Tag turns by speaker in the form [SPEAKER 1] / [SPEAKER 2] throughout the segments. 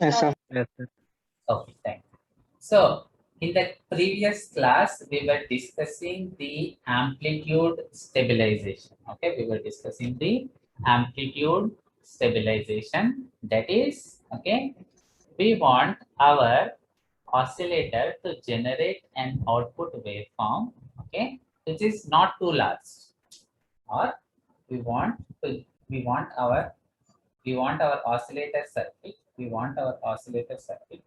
[SPEAKER 1] Yes, sir.
[SPEAKER 2] Yes, sir.
[SPEAKER 3] Okay, thank you. So, in the previous class, we were discussing the amplitude stabilization. Okay, we were discussing the amplitude stabilization. That is, okay, we want our oscillator to generate an output waveform, okay, which is not too large, or we want to we want our we want our oscillator circuit,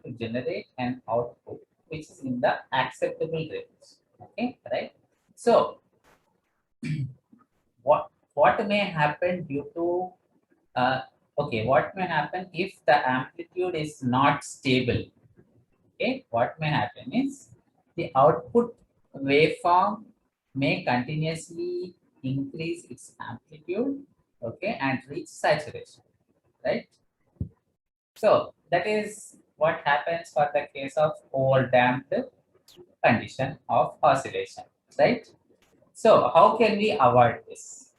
[SPEAKER 3] to generate an output which is in the acceptable range. Okay, right? So what may happen due to what may happen if the amplitude is not stable? Okay, what may happen is the output waveform may continuously increase its amplitude, okay, and reach saturation, right? So that is what happens for the case of overdamped condition of oscillation, right? So how can we avoid this?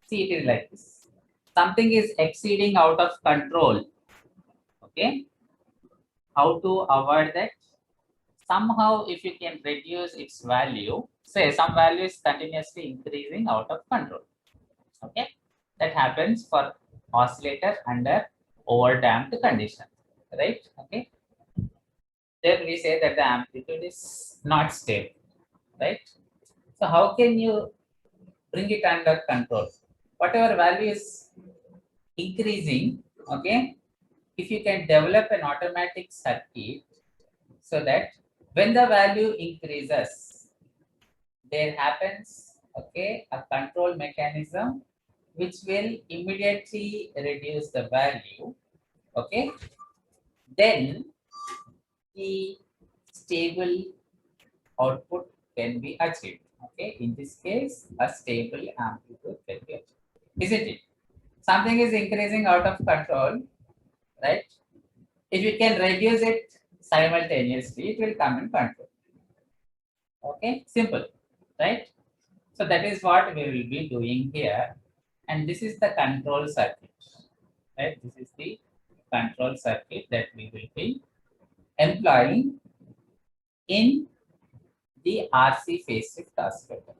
[SPEAKER 3] See, it is like this. Something is exceeding out of control. Okay. How to avoid that? Somehow, if you can reduce its value, say some value is continuously increasing out of control. Okay. That happens for oscillator under overdamped condition, right? Okay. Then we say that the amplitude is not stable, right? So how can you bring it under control? Whatever value is increasing, okay, if you can develop an automatic circuit so that when the value increases, there happens, okay, a control mechanism which will immediately reduce the value, okay, then the stable output can be achieved. Okay, in this case, a stable amplitude can be achieved. Isn't it? Something is increasing out of control, right? If you can reduce it simultaneously, it will come in control. Okay, simple, right? So that is what we will be doing here. And this is the control circuit, right? This is the control circuit that we will be employing in the RC phase shift oscillator.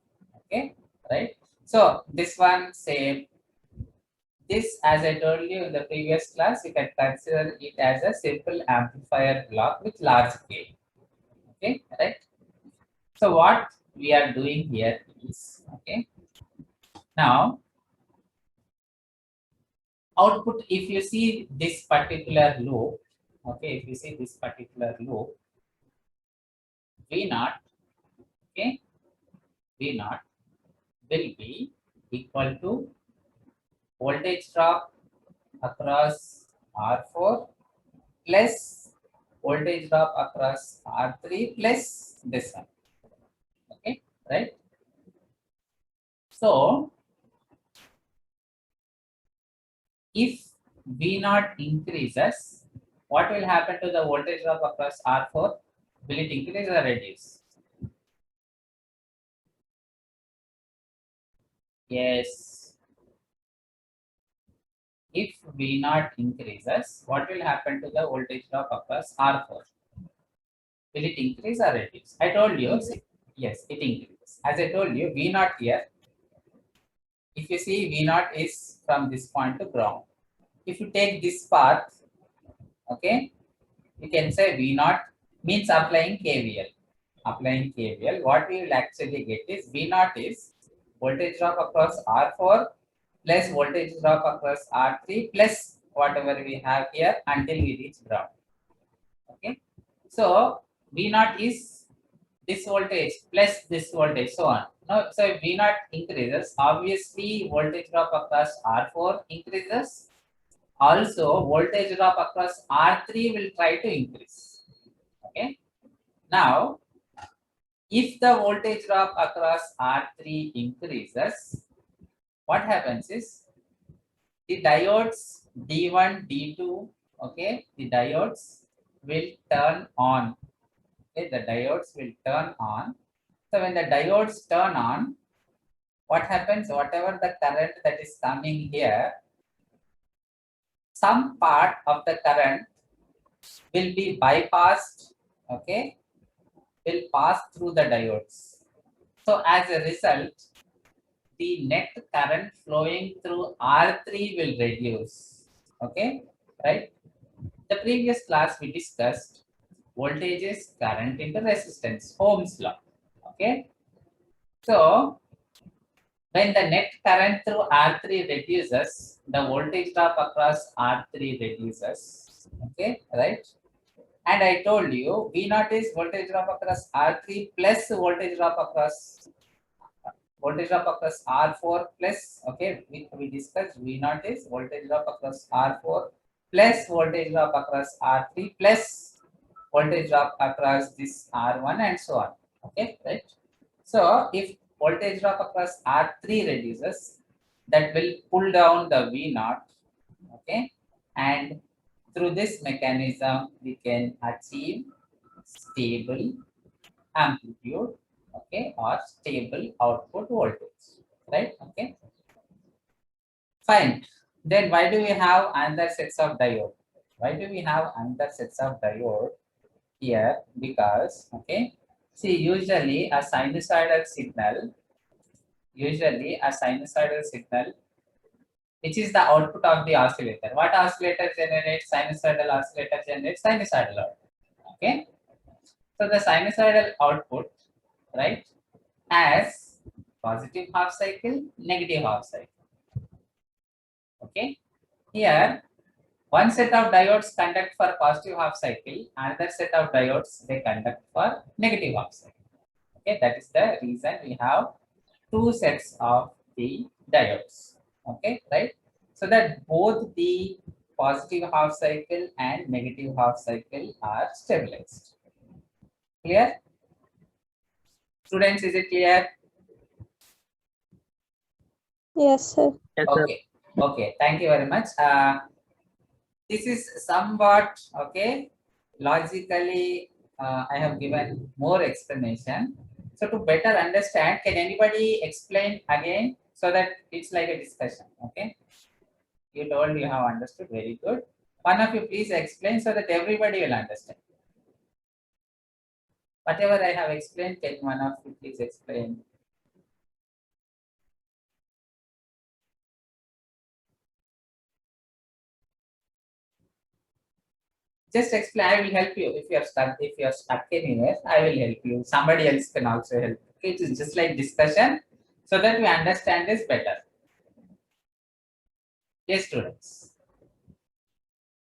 [SPEAKER 3] Okay, right? So this one, same. This, as I told you in the previous class, you can consider it as a simple amplifier block with large gain. Okay, right? So what we are doing here is, okay, now output, if you see this particular loop, okay, if you see this particular loop, V naught, okay, V naught will be equal to voltage drop across R4 plus voltage drop across R3 plus this one. Okay, right? So if V naught increases, what will happen to the voltage drop across R4? Will it increase or reduce? Yes. If V naught increases, what will happen to the voltage drop across R4? Will it increase or reduce? I told you, yes, it increases. As I told you, V naught here, if you see V naught is from this point to ground. If you take this path, okay, you can say V naught means applying KVL. Applying KVL, what we will actually get is V naught is voltage drop across R4 plus voltage drop across R3 plus whatever we have here until we reach ground. Okay. So V naught is this voltage plus this voltage, so on. Now, so if V naught increases, obviously voltage drop across R4 increases. Also, voltage drop across R3 will try to increase. Okay. Now, if the voltage drop across R3 increases, what happens is the diodes D1, D2, okay, the diodes will turn on. Okay, the diodes will turn on. So when the diodes turn on, what happens? Whatever the current that is coming here, some part of the current will be bypassed, okay, will pass through the diodes. So as a result, the net current flowing through R3 will reduce. Okay, right? The previous class we discussed voltage is current into resistance, Ohm's law. Okay, so when the net current through R3 reduces, the voltage drop across R3 reduces. Okay, right? And I told you V naught is voltage drop across R3 plus voltage drop across R4 plus, okay, we discussed V naught is voltage drop across R4 plus voltage drop across R3 plus voltage drop across this R1 and so on. Okay, right? So if voltage drop across R3 reduces, that will pull down the V naught, okay, and through this mechanism we can achieve stable amplitude, okay, or stable output voltage, right? Okay, fine. Then why do we have another sets of diode? Why do we have another sets of diode here? Because, okay, see, usually a sinusoidal signal, which is the output of the oscillator. What oscillator generates? Sinusoidal oscillator generates sinusoidal output. Okay, so the sinusoidal output, right, has positive half cycle, negative half cycle. Okay, here one set of diodes conduct for positive half cycle, another set of diodes they conduct for negative half cycle. Okay, that is the reason we have two sets of the diodes. Okay, right? So that both the positive half cycle and negative half cycle are stabilized. Clear? Students, is it clear?
[SPEAKER 1] Yes, sir.
[SPEAKER 2] Yes, sir.
[SPEAKER 3] Okay, okay, thank you very much. This is somewhat, okay, logically, I have given more explanation. So to better understand, can anybody explain again so that it's like a discussion? Okay, you told you have understood, very good. One of you please explain so that everybody will understand. Whatever I have explained, can one of you please explain? Just explain, I will help you. If you are stuck anywhere, I will help you. Somebody else can also help. Okay, it is just like discussion so that we understand this better. Yes, students.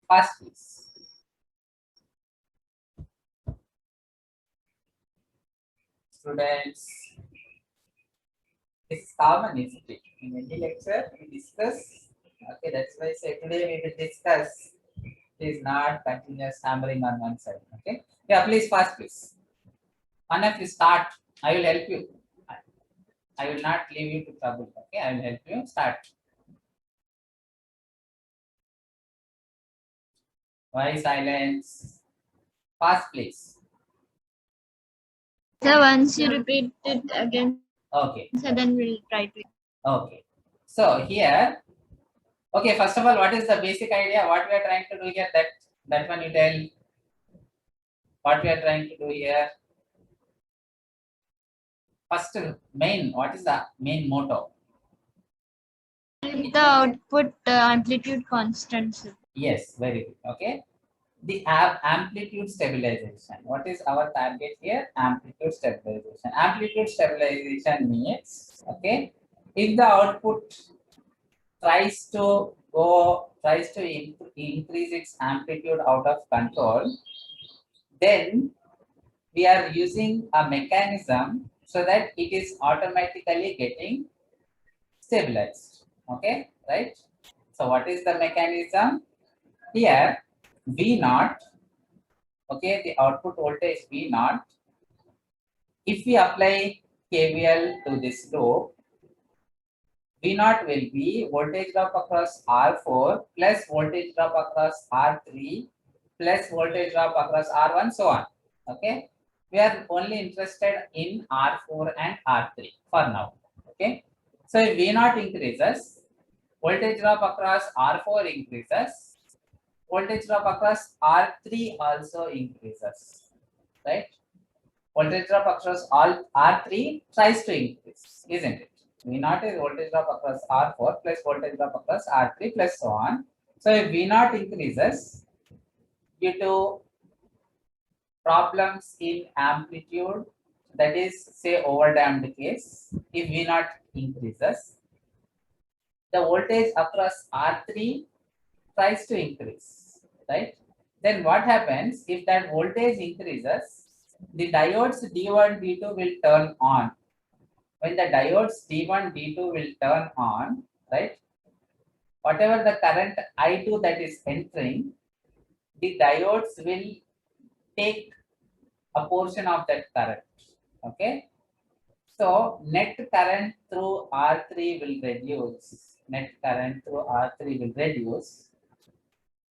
[SPEAKER 3] Fast, please. Students, this is common, isn't it? In any lecture, we discuss. Okay, that's why I say today we will discuss. It is not continuous hammering on one side. Okay. Yeah, please, fast, please. One of you start. I will help you. I will not leave you to trouble. Okay, I will help you. Start. Why silence? Fast, please.
[SPEAKER 4] So once you repeat it again,
[SPEAKER 3] Okay.
[SPEAKER 4] so then we'll try to.
[SPEAKER 3] Okay. So here, okay, first of all, what is the basic idea? What we are trying to do here? That one you tell. What we are trying to do here? First, what is the main motto?
[SPEAKER 4] Keep the output amplitude constant. Sir.
[SPEAKER 3] Yes, very good. Okay. The amplitude stabilization. What is our target here? Amplitude stabilization. Amplitude stabilization means, okay, if the output tries to increase its amplitude out of control, then we are using a mechanism so that it is automatically getting stabilized. Okay, right? So what is the mechanism? Here, V naught, okay, the output voltage V naught, if we apply KVL to this loop, V naught will be voltage drop across R4 plus voltage drop across R3 plus voltage drop across R1, so on. Okay, we are only interested in R4 and R3 for now. Okay, so if V naught increases, voltage drop across R4 increases, voltage drop across R3 also increases, right? Voltage drop across all R3 tries to increase, isn't it? V naught is voltage drop across R4 plus voltage drop across R3 plus so on. So if V naught increases due to problems in amplitude, that is say overdamped case, if V naught increases, the voltage across R3 tries to increase, right? Then what happens if that voltage increases, the diodes D1, D2 will turn on. When the diodes D1, D2 will turn on, right? Whatever the current I2 that is entering, the diodes will take a portion of that current. Okay. So net current through R3 will reduce. Net current through R3 will reduce.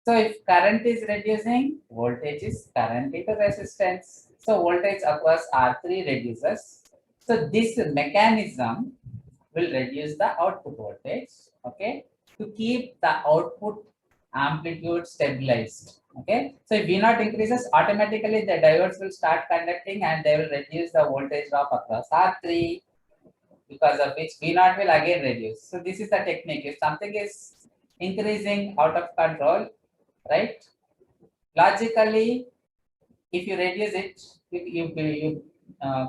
[SPEAKER 3] So if current is reducing, voltage is current into resistance. So voltage across R3 reduces. So this mechanism will reduce the output voltage, okay, to keep the output amplitude stabilized. Okay, so if V naught increases, automatically the diodes will start conducting and they will reduce the voltage drop across R3, because of which V naught will again reduce. So this is the technique. If something is increasing out of control, right? Logically, if you reduce it, you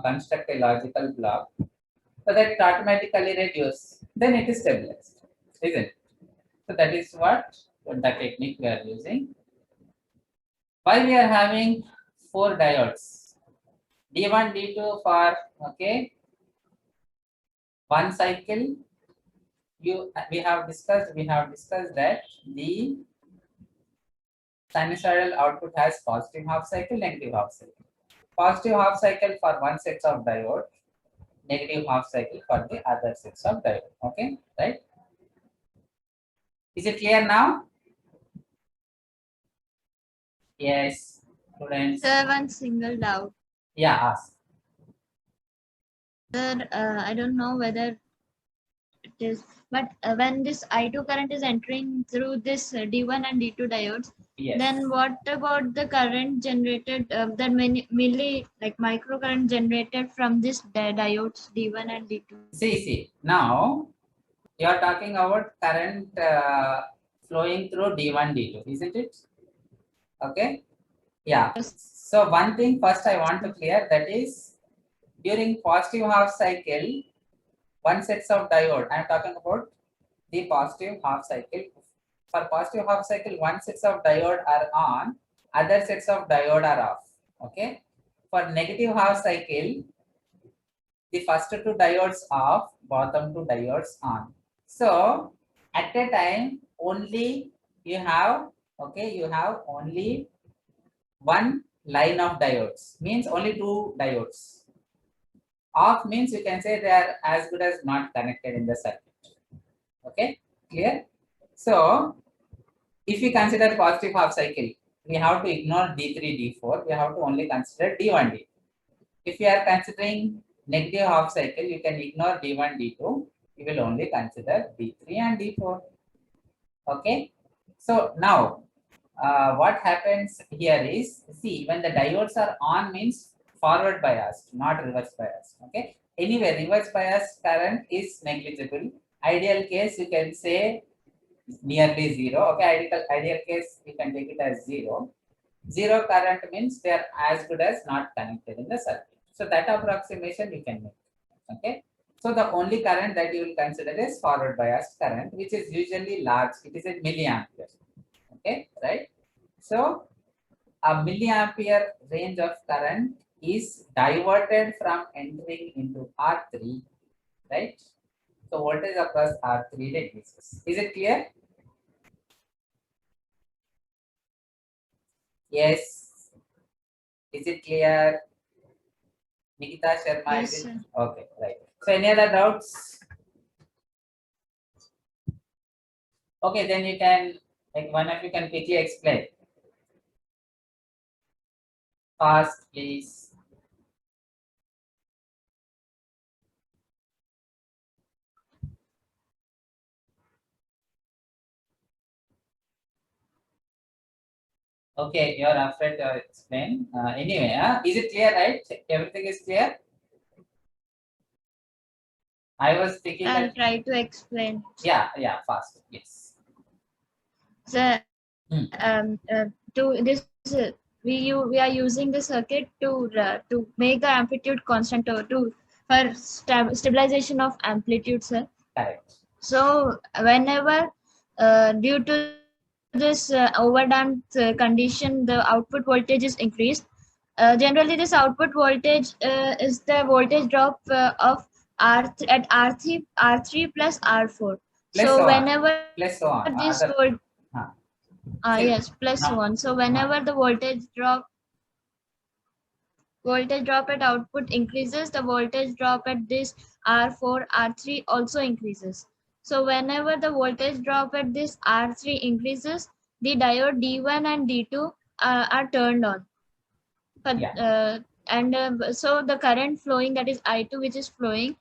[SPEAKER 3] construct a logical block, so that it automatically reduce, then it is stabilized, isn't it? So that is what the technique we are using. Why we are having 4 diodes, D1, D2 for okay 1 cycle. We have discussed that the sinusoidal output has positive half cycle, negative half cycle. Positive half cycle for one set of diode, negative half cycle for the other sets of diode. Okay, right? Is it clear now? Yes, students.
[SPEAKER 4] Sir, one single doubt.
[SPEAKER 3] Yeah, ask.
[SPEAKER 4] Sir, I don't know whether it is, but when this I2 current is entering through this D1 and D2 diodes,
[SPEAKER 3] Yes.
[SPEAKER 4] then what about the current generated, that mainly like microcurrent generated from this diodes D1 and D2?
[SPEAKER 3] See. Now you are talking about current flowing through D1, D2, isn't it? Okay. Yeah. So one thing first I want to clear, that is during positive half cycle, one sets of diode. I am talking about the positive half cycle. For positive half cycle, one sets of diode are on, other sets of diode are off. Okay. For negative half cycle, the first 2 diodes off, bottom 2 diodes on. So at a time only you have only one line of diodes, means only 2 diodes. Off means you can say they are as good as not connected in the circuit. Okay, clear? So if we consider positive half cycle, we have to ignore D3, D4. We have to only consider D1, D2. If you are considering negative half cycle, you can ignore D1, D2. You will only consider D3 and D4. Okay. So now, what happens here is, see, when the diodes are on means forward biased, not reverse biased. Okay. Anyway, reverse biased current is negligible. Ideal case, you can say nearly zero. Okay. Ideal case, you can take it as zero. Zero current means they are as good as not connected in the circuit. So that approximation you can make. Okay. So the only current that you will consider is forward biased current, which is usually large. It is in milliampere. Okay, right? So a milliampere range of current is diverted from entering into R3, right? So voltage across R3 reduces. Is it clear? Yes. Is it clear? Nikita Sharma,
[SPEAKER 4] Yes,
[SPEAKER 3] is it?
[SPEAKER 4] sir.
[SPEAKER 3] Okay, right. So any other doubts? Okay, then you can, like one of you can quickly explain. Fast, please. Okay, you're afraid to explain. Anyway, is it clear, right? Everything is clear? I was thinking
[SPEAKER 4] I'll
[SPEAKER 3] that,
[SPEAKER 4] try to explain.
[SPEAKER 3] yeah, fast, yes.
[SPEAKER 4] So,
[SPEAKER 3] Hmm.
[SPEAKER 4] to this, we are using the circuit to make the amplitude constant for stabilization of amplitude, sir.
[SPEAKER 3] Correct.
[SPEAKER 4] So whenever due to this overdamped condition, the output voltage is increased. Generally, this output voltage is the voltage drop of at R3 plus R4.
[SPEAKER 3] Plus
[SPEAKER 4] So
[SPEAKER 3] so on.
[SPEAKER 4] whenever
[SPEAKER 3] Plus so on.
[SPEAKER 4] this
[SPEAKER 3] Other.
[SPEAKER 4] volt
[SPEAKER 3] See,
[SPEAKER 4] yes plus
[SPEAKER 3] now,
[SPEAKER 4] 1. So
[SPEAKER 3] now,
[SPEAKER 4] whenever the voltage drop at output increases, the voltage drop at this R4, R3 also increases. So whenever the voltage drop at this R3 increases, the diode D1 and D2 are turned on. But,
[SPEAKER 3] yeah,
[SPEAKER 4] so the current flowing, that is I2 which is flowing,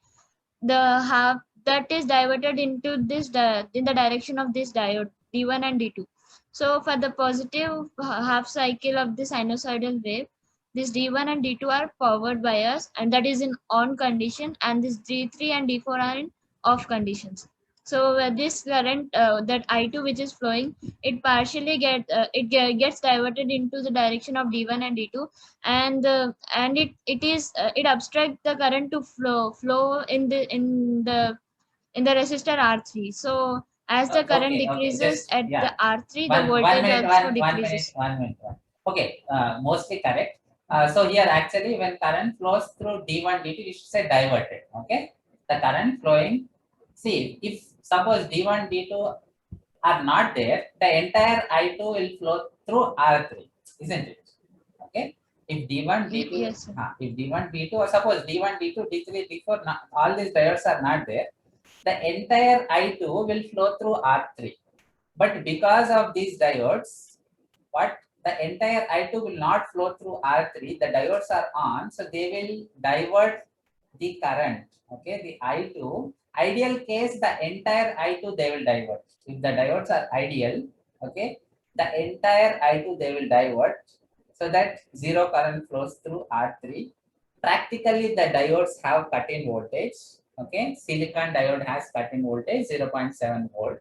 [SPEAKER 4] the half that is diverted into in the direction of this diode D1 and D2. So for the positive half cycle of the sinusoidal wave, this D1 and D2 are powered by us, and that is in on condition, and this D3 and D4 are in off conditions. So this current that I2 which is flowing, it partially gets diverted into the direction of D1 and D2, and it obstructs the current to flow in the resistor R3. So as the current
[SPEAKER 3] okay.
[SPEAKER 4] decreases
[SPEAKER 3] Just,
[SPEAKER 4] at
[SPEAKER 3] yeah.
[SPEAKER 4] the R3, the
[SPEAKER 3] One
[SPEAKER 4] voltage
[SPEAKER 3] minute,
[SPEAKER 4] also
[SPEAKER 3] 1 minute,
[SPEAKER 4] decreases.
[SPEAKER 3] 1 minute. Okay, mostly correct. So here actually when current flows through D1, D2, you should say diverted. Okay, the current flowing. See, if suppose D1, D2 are not there, the entire I2 will flow through R3, isn't it? Okay. If D1, D2,
[SPEAKER 4] Yes, sir.
[SPEAKER 3] if D1, D2, or suppose D1, D2, D3, D4, all these diodes are not there, the entire I2 will flow through R3. But because of these diodes, what the entire I2 will not flow through R3, the diodes are on, so they will divert the current. Okay, the I2, ideal case, the entire I2 they will divert. If the diodes are ideal, okay, the entire I2 they will divert so that zero current flows through R3. Practically, the diodes have cut-in voltage. Okay, silicon diode has cut-in voltage 0.7 volt.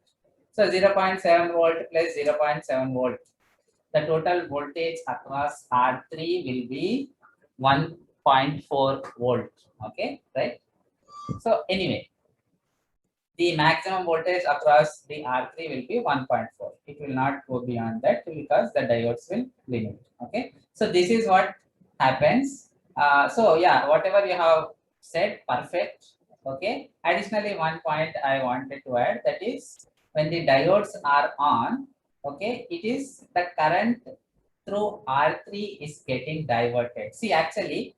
[SPEAKER 3] So 0.7 volt plus 0.7 volt. The total voltage across R3 will be 1.4 volt. Okay, right? So anyway, the maximum voltage across the R3 will be 1.4. It will not go beyond that because the diodes will limit. Okay, so this is what happens. So yeah, whatever you have said, perfect. Okay, additionally, one point I wanted to add, that is when the diodes are on, okay, it is the current through R3 is getting diverted. See, actually,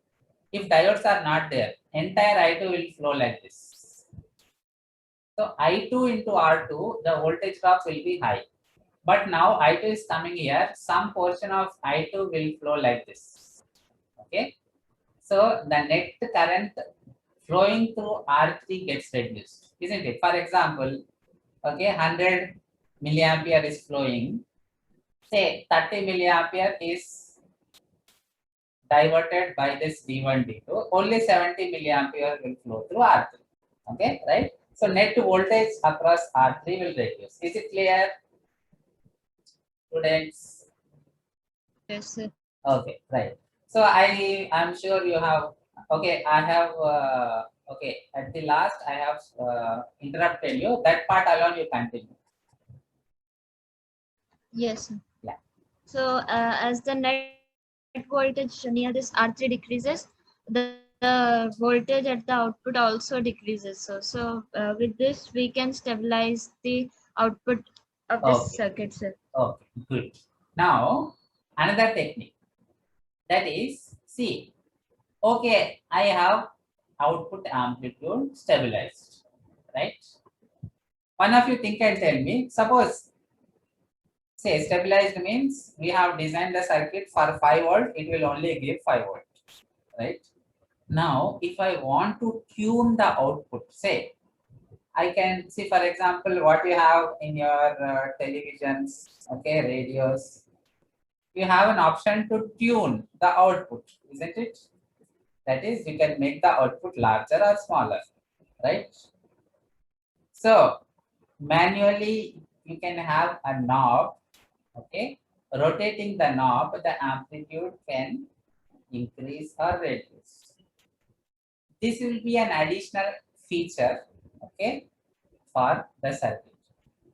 [SPEAKER 3] if diodes are not there, entire I2 will flow like this. So I2 into R2, the voltage drop will be high. But now I2 is coming here, some portion of I2 will flow like this. Okay. So the net current flowing through R3 gets reduced, isn't it? For example, okay, 100 milliampere is flowing. Say 30 milliampere is diverted by this D1, D2. Only 70 milliampere will flow through R3. Okay, right? So net voltage across R3 will reduce. Is it clear, students?
[SPEAKER 4] Yes, sir.
[SPEAKER 3] Okay, right. So I'm sure you have. Okay, I have. Okay, at the last I have interrupted you. That part alone you continue.
[SPEAKER 4] Yes, sir.
[SPEAKER 3] Yeah.
[SPEAKER 4] So as the net voltage near this R3 decreases, the voltage at the output also decreases. So with this we can stabilize the output of this
[SPEAKER 3] Okay.
[SPEAKER 4] circuit, sir.
[SPEAKER 3] Okay. Good. Now another technique, that is, see. Okay, I have output amplitude stabilized, right? One of you think and tell me. Suppose, say stabilized means we have designed the circuit for 5 volt, it will only give 5 volt, right? Now, if I want to tune the output, say, I can see, for example, what you have in your televisions, okay, radios. you have an option to tune the output, isn't it? That is, you can make the output larger or smaller, right? So manually you can have a knob, okay? Rotating the knob, the amplitude can increase or reduce. This will be an additional feature, okay, for the circuit.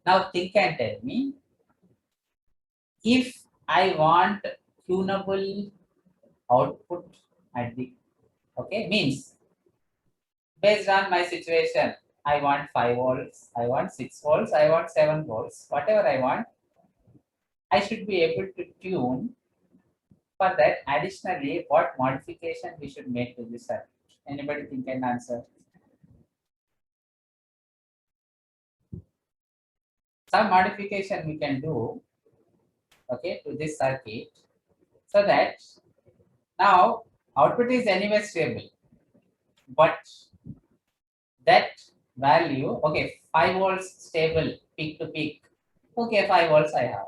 [SPEAKER 3] Now think and tell me, if I want tunable output at the, okay, means based on my situation, I want 5 volts, I want 6 volts, I want 7 volts, whatever I want, I should be able to tune. For that, additionally, what modification we should make to this circuit? Anybody think an answer? Some modification we can do, okay, to this circuit, so that now output is anyway stable, but that value, okay, 5 volts stable peak to peak, okay, 5 volts I have.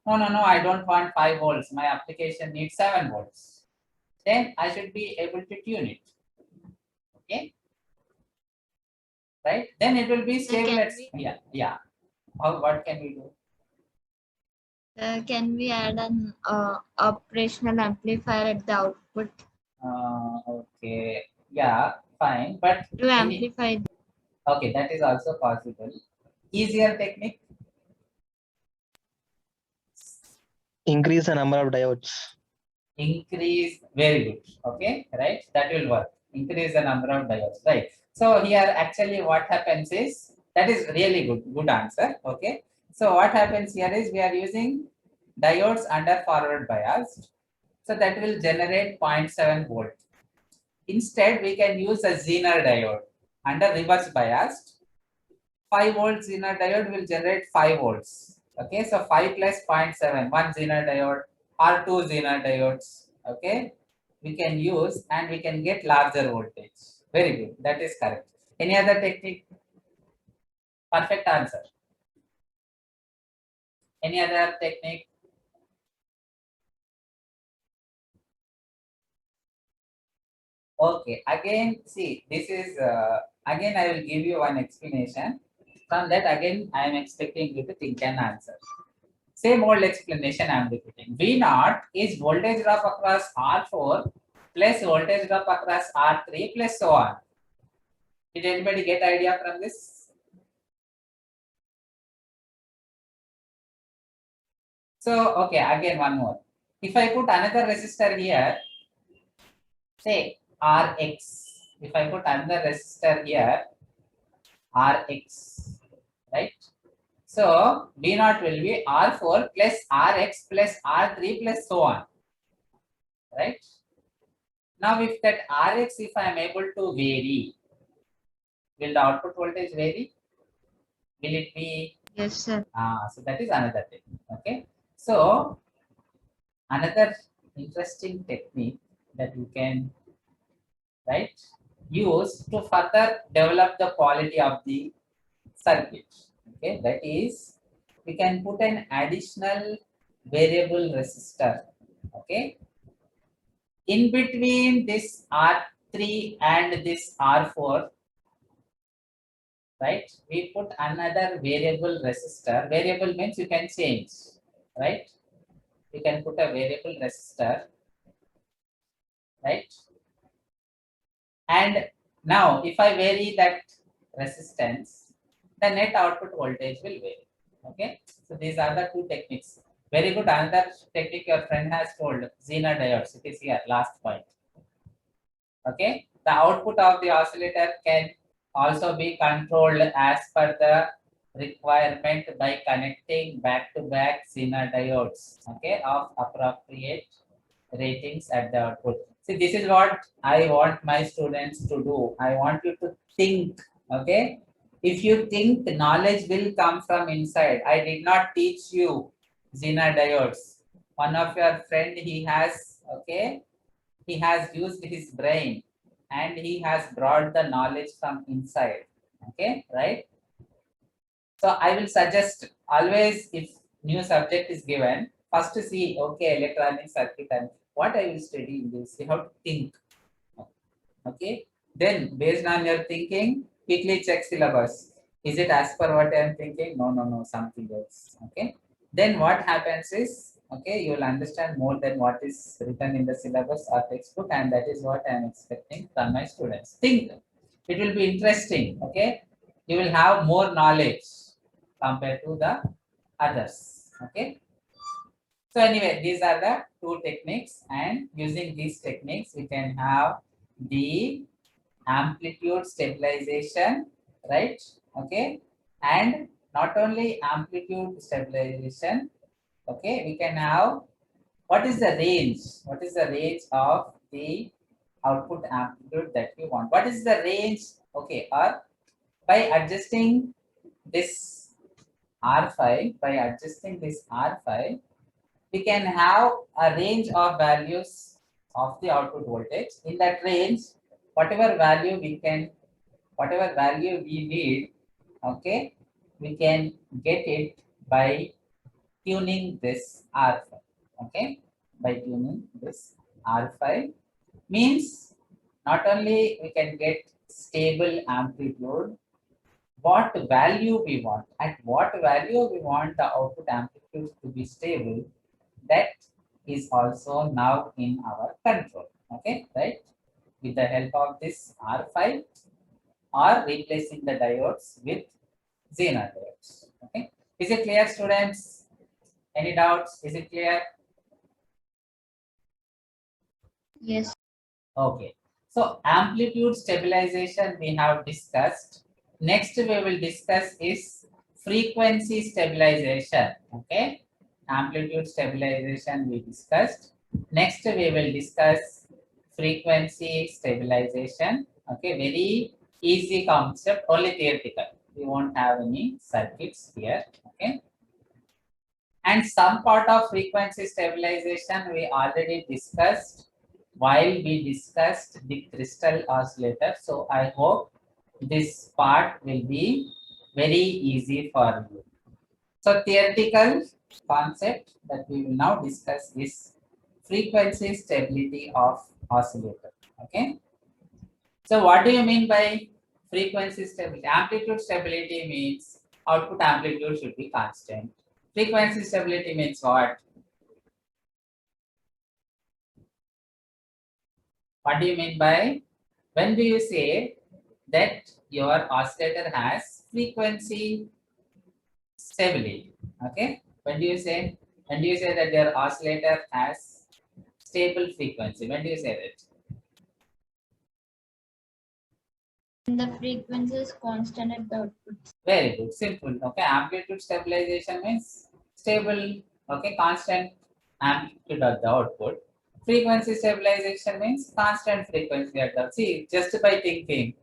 [SPEAKER 3] No, I don't want 5 volts. My application needs 7 volts. Then I should be able to tune it. Okay. Right? Then it will be stable. Yeah. What can we do?
[SPEAKER 4] Can we add an operational amplifier at the output
[SPEAKER 3] Okay. Yeah, fine. But
[SPEAKER 4] to amplify?
[SPEAKER 3] okay, that is also possible. Easier technique.
[SPEAKER 2] Increase the number of diodes.
[SPEAKER 3] Increase, very good. Okay, right? That will work. Increase the number of diodes, right? So here actually what happens is, that is really good answer. Okay, so what happens here is we are using diodes under forward bias, so that will generate 0.7 volt. Instead we can use a Zener diode under reverse biased. 5 volt Zener diode will generate 5 volts. Okay, so 5 plus 0.7, 1 Zener diode or 2 Zener diodes. Okay, we can use and we can get larger voltage. Very good, that is correct. Any other technique? Perfect answer. Any other technique? Okay, again, see, this is again I will give you one explanation. From that, again, I am expecting you to think and answer. Same old explanation I am repeating. V naught is voltage drop across R4 plus voltage drop across R3 plus so on. Did anybody get idea from this? So, okay, again one more. If I put another resistor here, say Rx. If I put another resistor here, Rx, right? So V naught will be R4 plus Rx plus R3 plus so on, right? Now if that Rx, if I am able to vary, will the output voltage vary? Will it be?
[SPEAKER 4] Yes, sir.
[SPEAKER 3] So that is another technique. Okay. So another interesting technique that you can, right, use to further develop the quality of the circuit. Okay, that is, we can put an additional variable resistor. Okay, in between this R3 and this R4, right, we put another variable resistor. Variable means you can change, right? You can put a variable resistor, right? And now if I vary that resistance, the net output voltage will vary. Okay, so these are the two techniques. Very good. Another technique your friend has told, Zener diodes. It is here, last point. Okay, the output of the oscillator can also be controlled as per the requirement by connecting back-to-back Zener diodes, okay, of appropriate ratings at the output. See, this is what I want my students to do. I want you to think, okay? If you think, the knowledge will come from inside. I did not teach you Zener diodes. One of your friend, he has, okay, he has used his brain and he has brought the knowledge from inside. Okay, right? So I will suggest always, if new subject is given, first see, okay, electronic circuit and what I will study in this, you have to think. Okay, then based on your thinking, quickly check syllabus. Is it as per what I am thinking? No, no, no, something else. Okay, then what happens is, okay, you will understand more than what is written in the syllabus or textbook, and that is what I am expecting from my students. Think, it will be interesting. Okay, you will have more knowledge compared to the others. Okay. So anyway, these are the two techniques, and using these techniques, we can have the amplitude stabilization, right? Okay, and not only amplitude stabilization, okay, we can have what is the range? What is the range of the output amplitude that we want? What is the range? Okay, or by adjusting this R file, we can have a range of values of the output voltage. In that range, whatever value we need, okay, we can get it by tuning this R file. Okay, by tuning this R file means not only we can get stable amplitude, what value we want, at what value we want the output amplitude to be stable, that is also now in our control. Okay, right? With the help of this R file or replacing the diodes with Zener diodes. Okay, is it clear, students? Any doubts? Is it clear?
[SPEAKER 4] Yes.
[SPEAKER 3] Okay, so amplitude stabilization we have discussed. Next we will discuss is frequency stabilization. Okay, amplitude stabilization we discussed. Next we will discuss frequency stabilization. Okay, very easy concept, only theoretical. We won't have any circuits here. Okay, and some part of frequency stabilization we already discussed while we discussed the crystal oscillator. So I hope this part will be very easy for you. So theoretical concept that we will now discuss is frequency stability of oscillator. Okay. So what do you mean by frequency stability? Amplitude stability means output amplitude should be constant. Frequency stability means what? What do you mean by, when do you say that your oscillator has frequency stability? Okay, when do you say that your oscillator has stable frequency? When do you say that?
[SPEAKER 4] The frequency is constant at the output.
[SPEAKER 3] Very good, simple. Okay, amplitude stabilization means stable, okay, constant amplitude at the output. Frequency stabilization means constant frequency at the, see, just by thinking.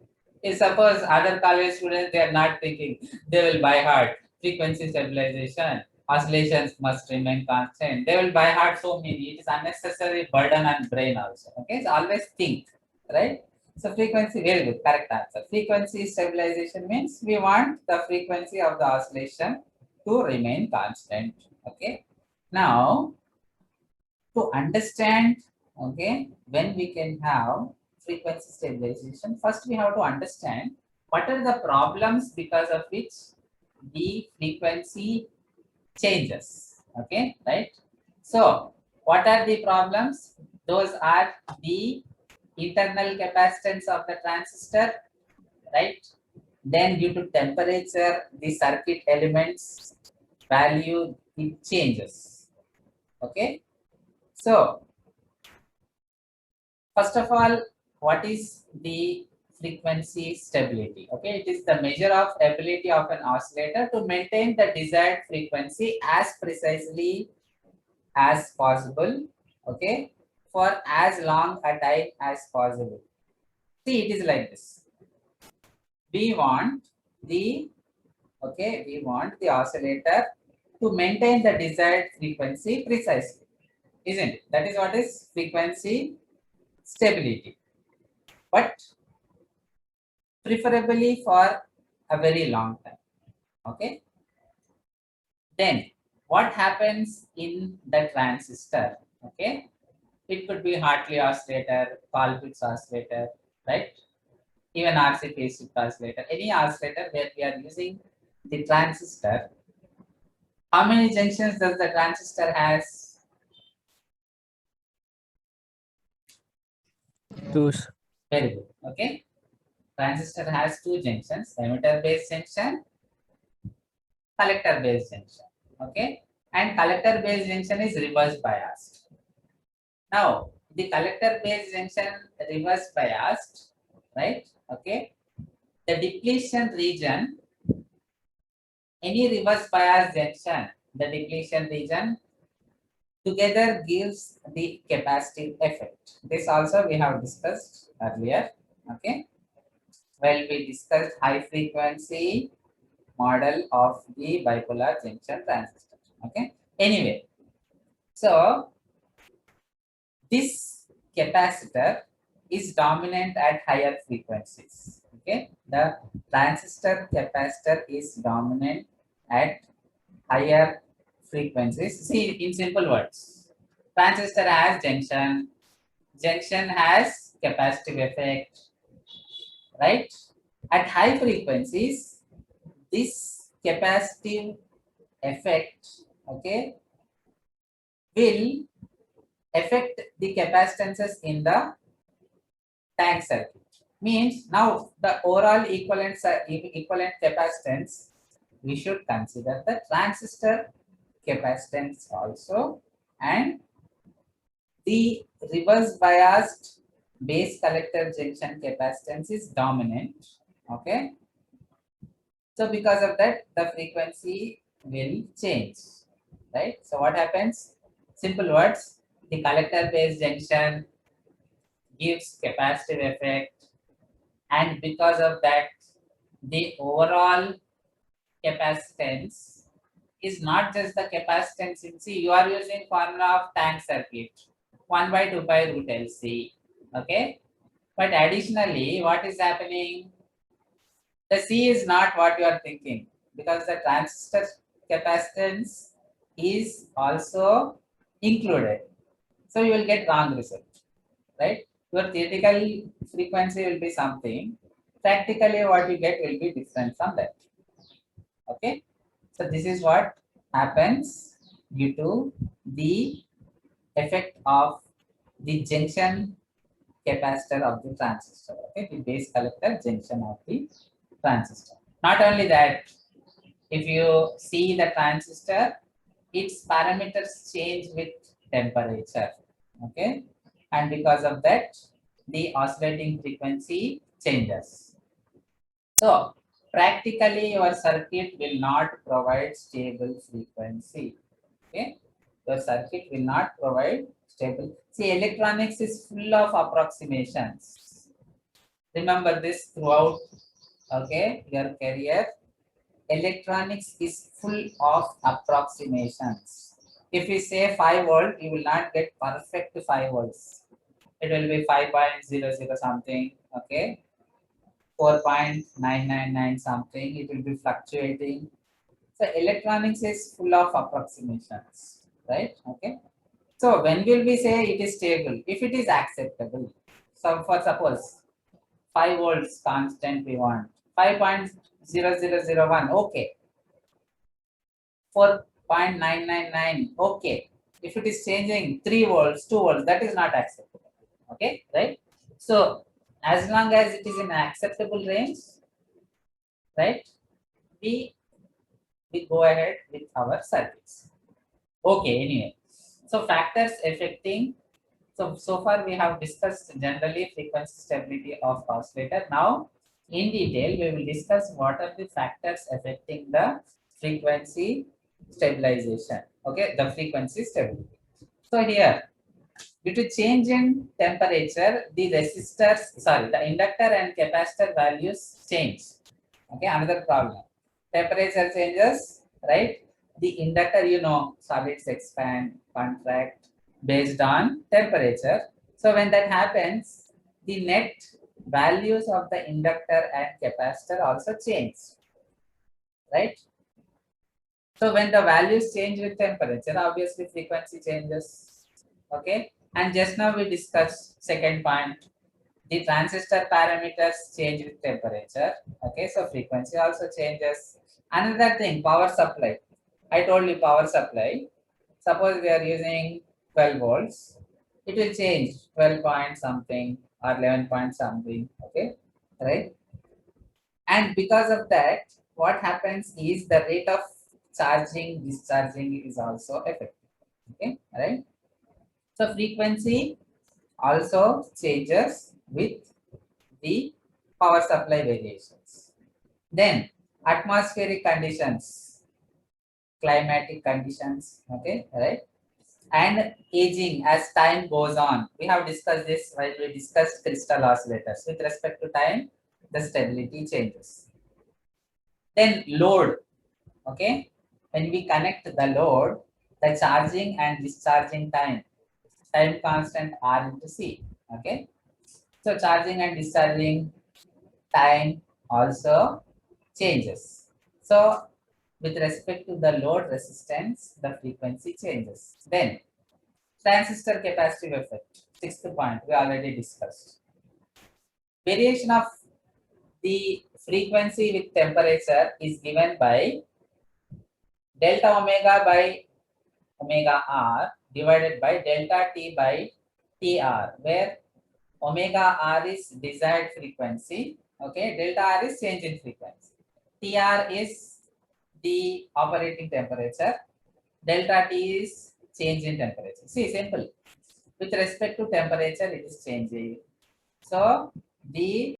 [SPEAKER 3] If suppose other college students, they are not thinking, they will by heart frequency stabilization, oscillations must remain constant. They will by heart so many. It is unnecessary burden on brain also. Okay, so always think, right? So frequency, very good, correct answer. Frequency stabilization means we want the frequency of the oscillation to remain constant. Okay. Now, to understand, okay, when we can have frequency stabilization, first we have to understand what are the problems because of which the frequency changes. Okay, right? So, what are the problems? Those are the internal capacitance of the transistor, right? Then due to temperature, the circuit elements value, it changes. Okay, so first of all, what is the frequency stability? Okay, it is the measure of ability of an oscillator to maintain the desired frequency as precisely as possible, okay, for as long a time as possible. See, it is like this. We want the oscillator to maintain the desired frequency precisely, isn't it? That is what is frequency stability, but preferably for a very long time. Okay, then what happens in the transistor? Okay, it could be Hartley oscillator, Colpitts oscillator, right? Even RC phase shift oscillator, any oscillator where we are using the transistor. How many junctions does the transistor has?
[SPEAKER 5] Two.
[SPEAKER 3] Very good. Okay. Transistor has two junctions, emitter base junction, collector base junction. Okay. And collector base junction is reverse biased. Now, the collector base junction reverse biased, right? Okay. The depletion region, any reverse bias junction, the depletion region together gives the capacitive effect. This also we have discussed earlier. Okay. Well, we discussed high frequency model of the bipolar junction transistor. Okay. Anyway, so this capacitor is dominant at higher frequencies. Okay. The transistor capacitor is dominant at higher frequencies. See, in simple words, transistor has junction, junction has capacitive effect, right? At high frequencies, this capacitive effect, okay, will affect the capacitances in the tank circuit. Means now the overall equivalent capacitance, we should consider the transistor capacitance also, and the reverse biased base collector junction capacitance is dominant. Okay. So because of that, the frequency will change, right? So what happens? Simple words, the collector base junction gives capacitive effect, and because of that, the overall capacitance is not just the capacitance in C. You are using formula of tank circuit, 1 by 2 pi root LC. Okay. But additionally, what is happening? The C is not what you are thinking, because the transistor capacitance is also included. So you will get wrong result, right? Your theoretical frequency will be something. Practically what you get will be different from that. Okay. So this is what happens due to the effect of the junction capacitor of the transistor. Okay, the base collector junction of the transistor. Not only that, if you see the transistor, its parameters change with temperature. Okay, and because of that, the oscillating frequency changes. So practically your circuit will not provide stable frequency. Okay, your circuit will not provide stable. See, electronics is full of approximations. Remember this throughout, okay, your career. Electronics is full of approximations. If we say 5 volt, you will not get perfect 5 volts. It will be 5.00 something, okay, 4.999 something. It will be fluctuating. So electronics is full of approximations, right? Okay. So when will we say it is stable? If it is acceptable. So for suppose 5 volts constant we want, 5.0001, okay. 4.999, okay. If it is changing 3 volts, 2 volts, that is not acceptable. Okay, right? So as long as it is in acceptable range, right, we go ahead with our circuits. Okay, anyway. So factors affecting, so far we have discussed generally frequency stability of oscillator. Now in detail we will discuss what are the factors affecting the frequency stabilization. Okay, the frequency stability. So here, due to change in temperature, the the inductor and capacitor values change. Okay, another problem. Temperature changes, right? The inductor, you know, solids expand, contract based on temperature. So when that happens, the net values of the inductor and capacitor also change, right? So when the values change with temperature, obviously frequency changes. Okay. And just now we discussed second point. The transistor parameters change with temperature. Okay. So frequency also changes. Another thing, power supply. I told you power supply. Suppose we are using 12 volts. It will change 12 point something or 11 point something. Okay. Right. And because of that, what happens is the rate of charging, discharging is also affected. Okay, right? So frequency also changes with the power supply variations. Then atmospheric conditions, climatic conditions, okay, right? And aging as time goes on. We have discussed this while we discussed crystal oscillators. With respect to time, the stability changes. Then load, okay, when we connect the load, the charging and discharging time constant R into C, okay. So charging and discharging time also changes. So with respect to the load resistance, the frequency changes. Then transistor capacitive effect, sixth point we already discussed. Variation of the frequency with temperature is given by delta omega by omega r divided by delta t by tr, where omega r is desired frequency, okay, delta r is change in frequency, tr is the operating temperature, delta t is change in temperature. See, simple. With respect to temperature, it is changing. So the